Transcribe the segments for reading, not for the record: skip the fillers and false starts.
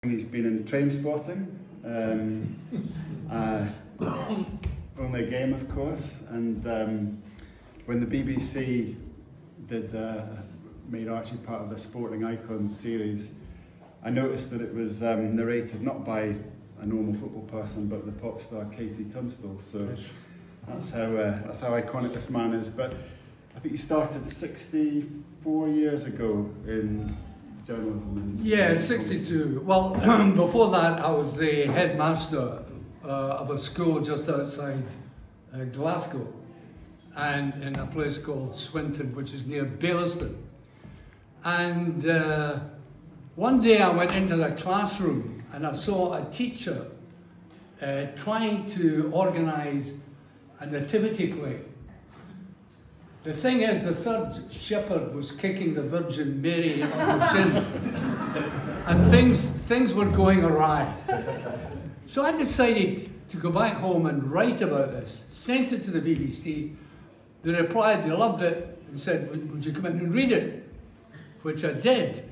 He's been in train spotting, only a game of course, and when the BBC made Archie part of the Sporting Icons series, I noticed that it was narrated not by a normal football person but the pop star Katie Tunstall, so that's how iconic this man is. But I think he started 64 years ago in journalism. Yeah, 62. Well, before that I was the headmaster of a school just outside Glasgow, and in a place called Swinton, which is near Baillieston. And one day I went into the classroom and I saw a teacher trying to organise a nativity play. The thing is, the third shepherd was kicking the Virgin Mary on the shin, and things were going awry. So I decided to go back home and write about this, sent it to the BBC. They replied, they loved it, and said, would you come in and read it? Which I did.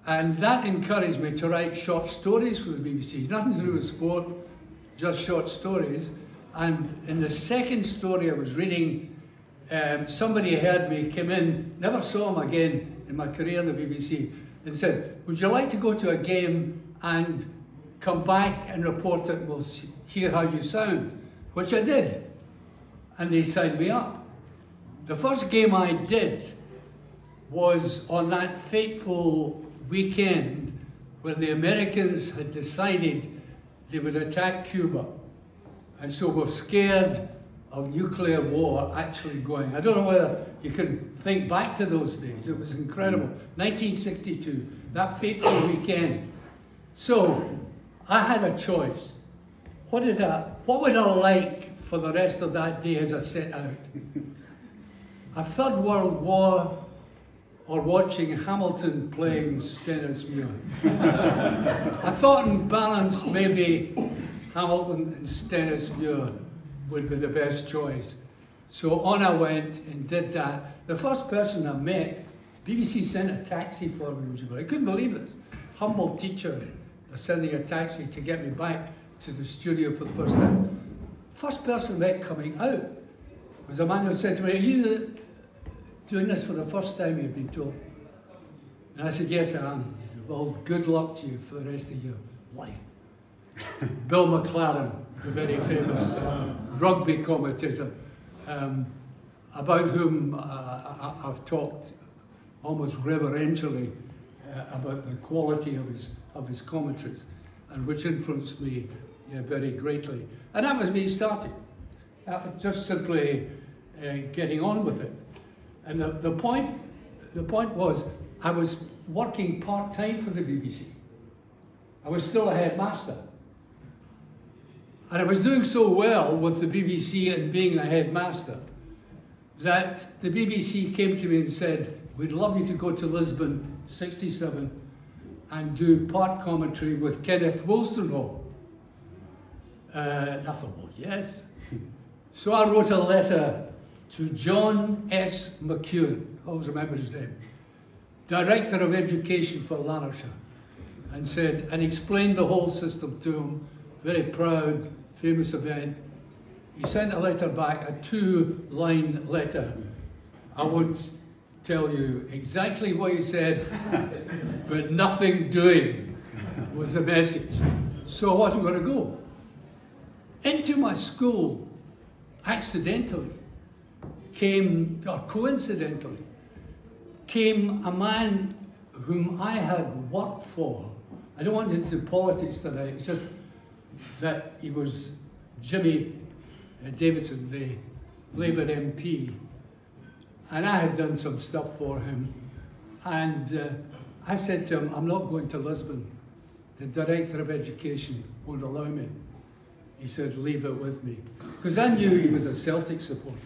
And that encouraged me to write short stories for the BBC. Nothing to do with sport, just short stories. And in the second story I was reading, somebody heard me, came in, never saw him again in my career in the BBC, and said, would you like to go to a game and come back and report it, we'll hear how you sound, which I did. And they signed me up. The first game I did was on that fateful weekend when the Americans had decided they would attack Cuba. And so we're scared of nuclear war actually going. I don't know whether you can think back to those days. It was incredible. 1962, that fateful weekend. So I had a choice. What would I like for the rest of that day as I set out? A Third World War or watching Hamilton playing Stennismuir? I thought in balance maybe Hamilton and Stennismuir would be the best choice. So on I went and did that. The first person I met, BBC sent a taxi for me, I couldn't believe this. Humble teacher sending a taxi to get me back to the studio for the first time. First person I met coming out was a man who said to me, are you doing this for the first time, you've been told? And I said, yes, I am. He said, well, good luck to you for the rest of your life. Bill McLaren, the very famous rugby commentator, about whom I've talked almost reverentially about the quality of his commentaries, and which influenced me very greatly. And that was me starting. Just simply getting on with it. And the point was, I was working part-time for the BBC. I was still a headmaster. And I was doing so well with the BBC and being a headmaster that the BBC came to me and said, we'd love you to go to Lisbon, 67, and do part commentary with Kenneth Wolstenholme. And I thought, well, yes. So I wrote a letter to John S. McEwen, I always remember his name, Director of Education for Lanarkshire, and explained the whole system to him. Very proud, famous event. He sent a letter back, a 2-line letter. I won't tell you exactly what he said, but nothing doing was the message. So I wasn't going to go. Into my school, accidentally, coincidentally, came a man whom I had worked for. I don't want to get into politics tonight, it's just that he was Jimmy Davidson, the Labour MP, and I had done some stuff for him, and I said to him, I'm not going to Lisbon. The Director of Education won't allow me. He said, leave it with me. Because I knew he was a Celtic supporter.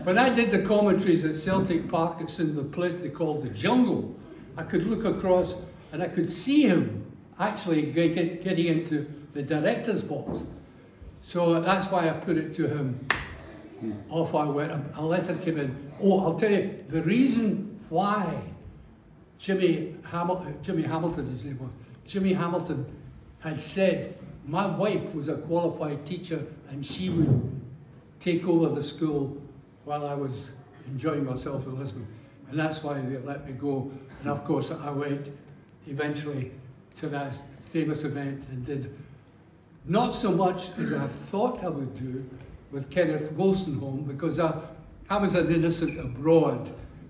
When I did the commentaries at Celtic Park, it's in the place they called the Jungle, I could look across and I could see him actually getting into the director's box. So that's why I put it to him. Off I went. A letter came in. Oh, I'll tell you, the reason why Jimmy Hamilton, his name was, Jimmy Hamilton had said my wife was a qualified teacher and she would take over the school while I was enjoying myself in Lisbon. And that's why they let me go. And of course I went eventually to that famous event and did not so much as I thought I would do with Kenneth Wolstenholme, because I was an innocent abroad,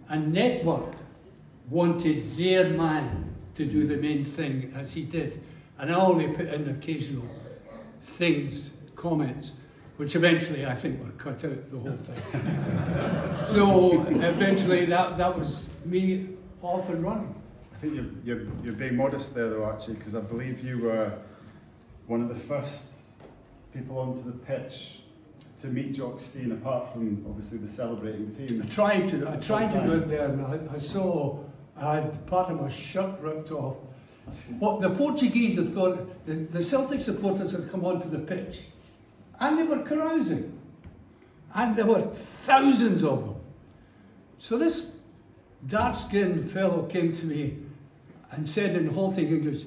and Network wanted their man to do the main thing as he did. And I only put in occasional things, comments, which eventually I think were cut out, the whole thing. So eventually that was me off and running. I think you're being modest there though, Archie, because I believe you were one of the first people onto the pitch to meet Jock Stein, apart from obviously the celebrating team. I tried to go in there, and I had part of my shirt ripped off. What the Portuguese had thought, the Celtic supporters had come onto the pitch, and they were carousing, and there were thousands of them. So this dark-skinned fellow came to me and said in halting English,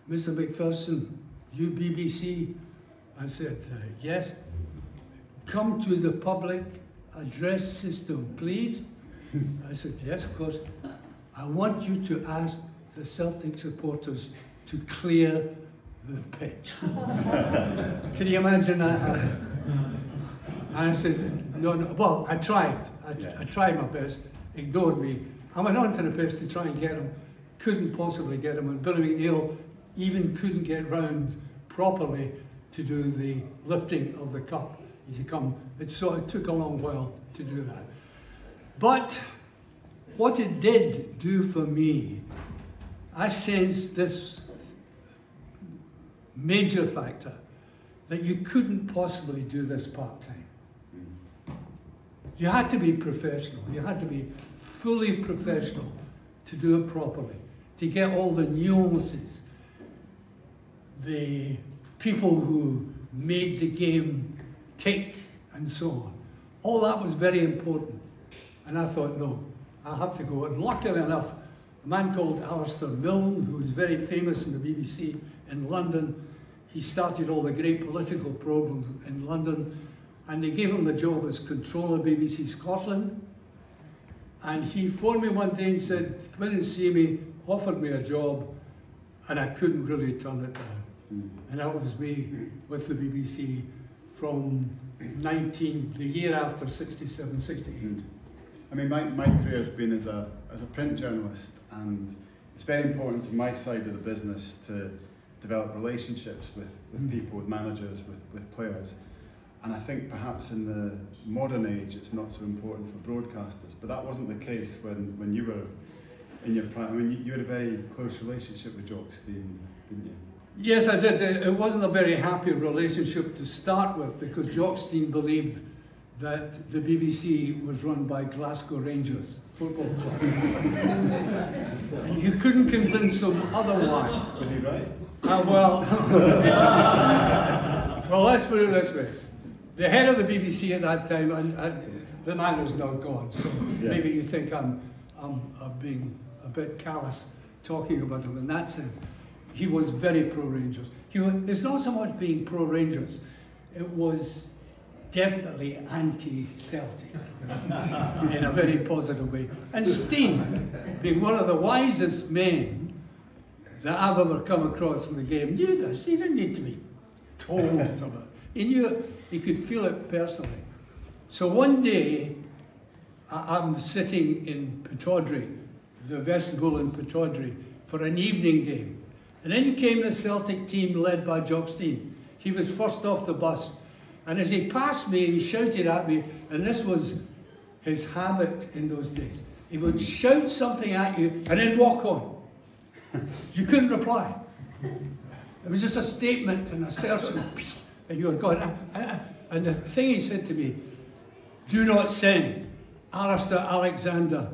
"Mr. Macpherson, you BBC?" I said, "Yes." "Come to the public address system, please." I said, "Yes, of course. I want you to ask the Celtic supporters to clear the pitch." Can you imagine that? And I said, no. Well, I tried. I tried my best. Ignored me. I went on to the pitch to try and get him. Couldn't possibly get him. And Billy McNeil even couldn't get round properly to do the lifting of the cup. It took a long while to do that. But what it did do for me, I sensed this major factor, that you couldn't possibly do this part-time. You had to be professional. You had to be fully professional to do it properly, to get all the nuances, the people who made the game tick and so on. All that was very important. And I thought, no, I have to go. And luckily enough, a man called Alistair Milne, who was very famous in the BBC in London, he started all the great political programs in London, and they gave him the job as controller BBC Scotland. And he phoned me one day and said, "Come in and see me," offered me a job, and I couldn't really turn it down. And that was me with the BBC from the year after 67, 68. I mean, my career has been as a print journalist, and it's very important to my side of the business to develop relationships with people, with managers, with players. And I think perhaps in the modern age it's not so important for broadcasters, but that wasn't the case when you were in your prime. I mean, you had a very close relationship with Jock Stein, didn't you? Yes, I did. It wasn't a very happy relationship to start with, because Jock Stein believed that the BBC was run by Glasgow Rangers football club. And you couldn't convince him otherwise. Was he right? Well, let's put it this way. The head of the BBC at that time, and the man is now gone, so maybe you think I'm being a bit callous talking about him in that sense. He was very pro-Rangers. It's not so much being pro-Rangers, it was definitely anti-Celtic in a very positive way. And Stein, being one of the wisest men that I've ever come across in the game, knew this. He didn't need to be told about it. He knew it. He could feel it personally. So one day, I'm sitting in Pittodrie, the vestibule in Pittodrie, for an evening game. And in came the Celtic team led by Jock Stein. He was first off the bus. And as he passed me, he shouted at me, and this was his habit in those days. He would shout something at you and then walk on. You couldn't reply. It was just a statement, an assertion, and you were gone. And the thing he said to me, "Do not send Alistair Alexander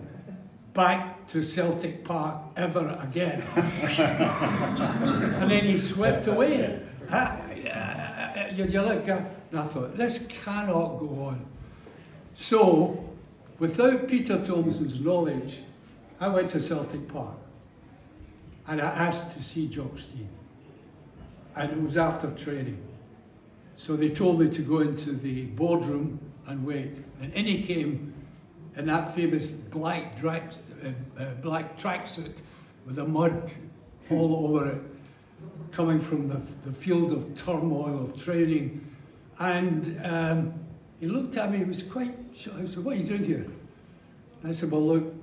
back to Celtic Park ever again." And then he swept away. You're like, and I thought, this cannot go on. So, without Peter Thomson's knowledge, I went to Celtic Park. and I asked to see Jock Stein. And it was after training. So they told me to go into the boardroom and wait. And in he came in that famous black tracksuit with the mud all over it, coming from the field of turmoil of training. And he looked at me, he was quite shocked. I said, "What are you doing here?" And I said, "Well, look,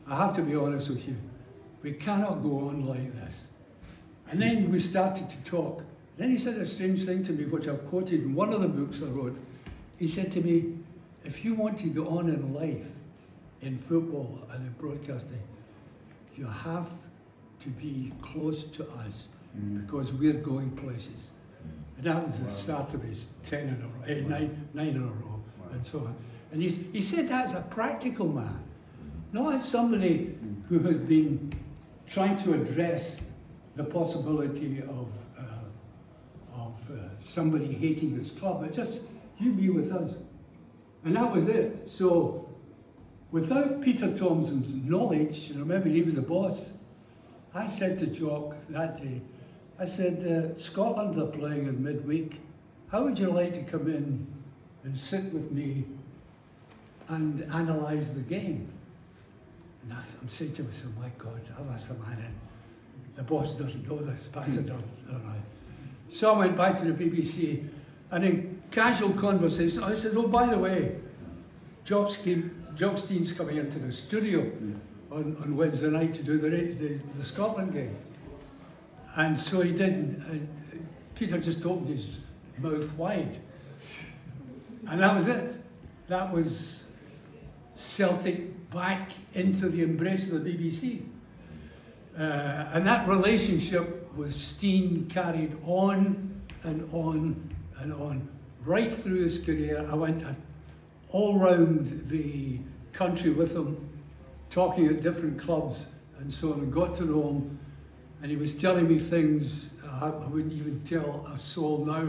I have to be honest with you. We cannot go on like this." And then we started to talk. Then he said a strange thing to me, which I've quoted in one of the books I wrote. He said to me, "If you want to go on in life, in football and in broadcasting, you have to be close to us because we're going places." And that was the start of his 10 in a row, 9 in a row, and so on. And he said that as a practical man, not as somebody who has been trying to address the possibility of somebody hating his club, but just, you be with us. And that was it. So, without Peter Thompson's knowledge, and remember he was the boss, I said to Jock that day, I said, "Scotland are playing in midweek. How would you like to come in and sit with me and analyse the game?" And I'm saying to myself, "My God, I've asked the man in. The boss doesn't know this, Pastor doesn't know." So I went back to the BBC, and in casual conversation, I said, "Oh, by the way, Jock Stein's coming into the studio on Wednesday night to do the Scotland game." And so he did, and Peter just opened his mouth wide. And that was it. That was Celtic back into the embrace of the BBC. And that relationship with Stein carried on and on and on. Right through his career, I went all round the country with him, talking at different clubs and so on, and got to know him. And he was telling me things I wouldn't even tell a soul now,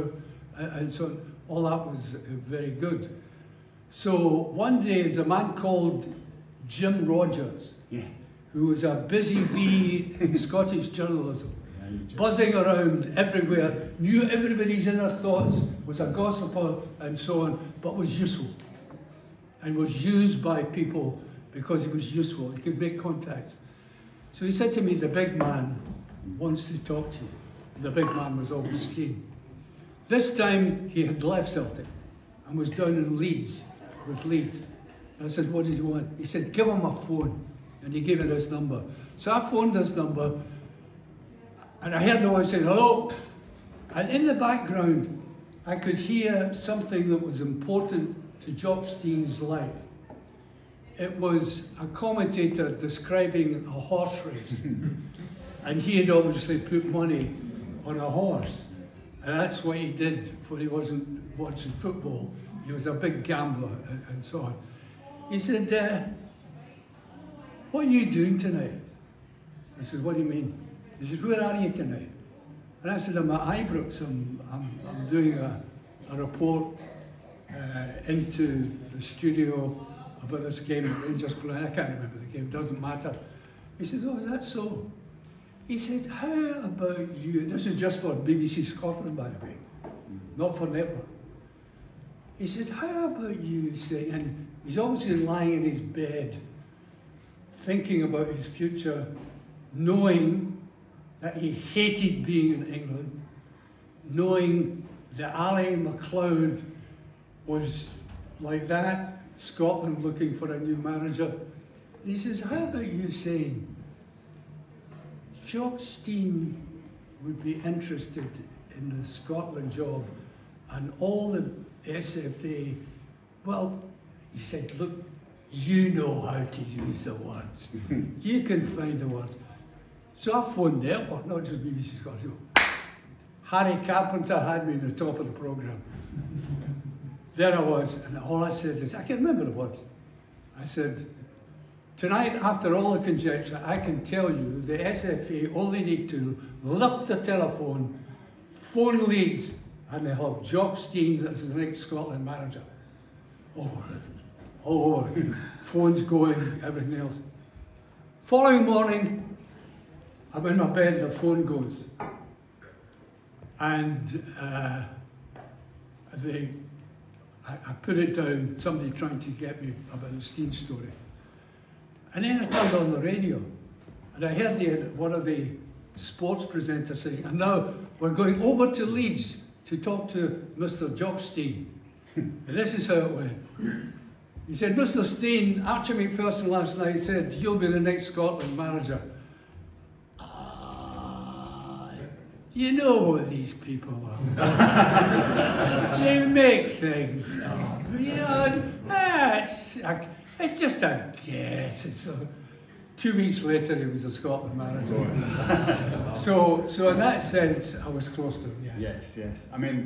and so on. All that was very good. So one day, there's a man called Jim Rogers, who was a busy bee in Scottish journalism, buzzing around everywhere, knew everybody's inner thoughts, was a gossiper and so on, but was useful and was used by people because he was useful. He could make contacts. So he said to me, "The big man wants to talk to you." And the big man was always Stein. This time he had left Celtic and was down in Leeds with Leeds. And I said, "What does he want?" He said, "Give him a phone." And he gave me this number. So I phoned this number, and I heard no one saying, "Hello." And in the background, I could hear something that was important to Jock Stein's life. It was a commentator describing a horse race. And he had obviously put money on a horse. And that's what he did when he wasn't watching football. He was a big gambler and so on. He said, "What are you doing tonight?" I said, "What do you mean?" He said, "Where are you tonight?" And I said, "I'm at Ibrox. I'm doing a report into the studio about this game that Rangers playing. I can't remember the game, doesn't matter." He said, "Oh, is that so?" He said, "How about you?" This is just for BBC Scotland, by the way, not for network. He said, "How about you say," and he's obviously lying in his bed, thinking about his future, knowing that he hated being in England, knowing that Ali MacLeod was like that, Scotland looking for a new manager. And he says, "How about you saying, Jock Stein would be interested in the Scotland job and all the SFA," well, he said, "Look, you know how to use the words. You can find the words." So I phoned network, not just BBC Scotland. Harry Carpenter had me in the top of the programme. There I was, and all I said is, I can remember the words. I said, "Tonight, after all the conjecture, I can tell you the SFA only need to lift the telephone, phone Leeds, and they'll have Jock Stein as the next Scotland manager." Oh, all over. Phones going, everything else. Following morning, I'm in my bed, the phone goes, and I put it down, somebody trying to get me about the Steen story. And then I turned on the radio, and I heard one of the sports presenters saying, and now we're going over to Leeds to talk to Mr. Jock Steen. And this is how it went. He said, Mr. Steen, Archie Macpherson last night said, you'll be the next Scotland manager. You know what these people are. They make things up. You know, it's just a guess. So 2 weeks later, he was a Scotland manager. So in that sense, I was close to him, yes. Yes, yes. I mean,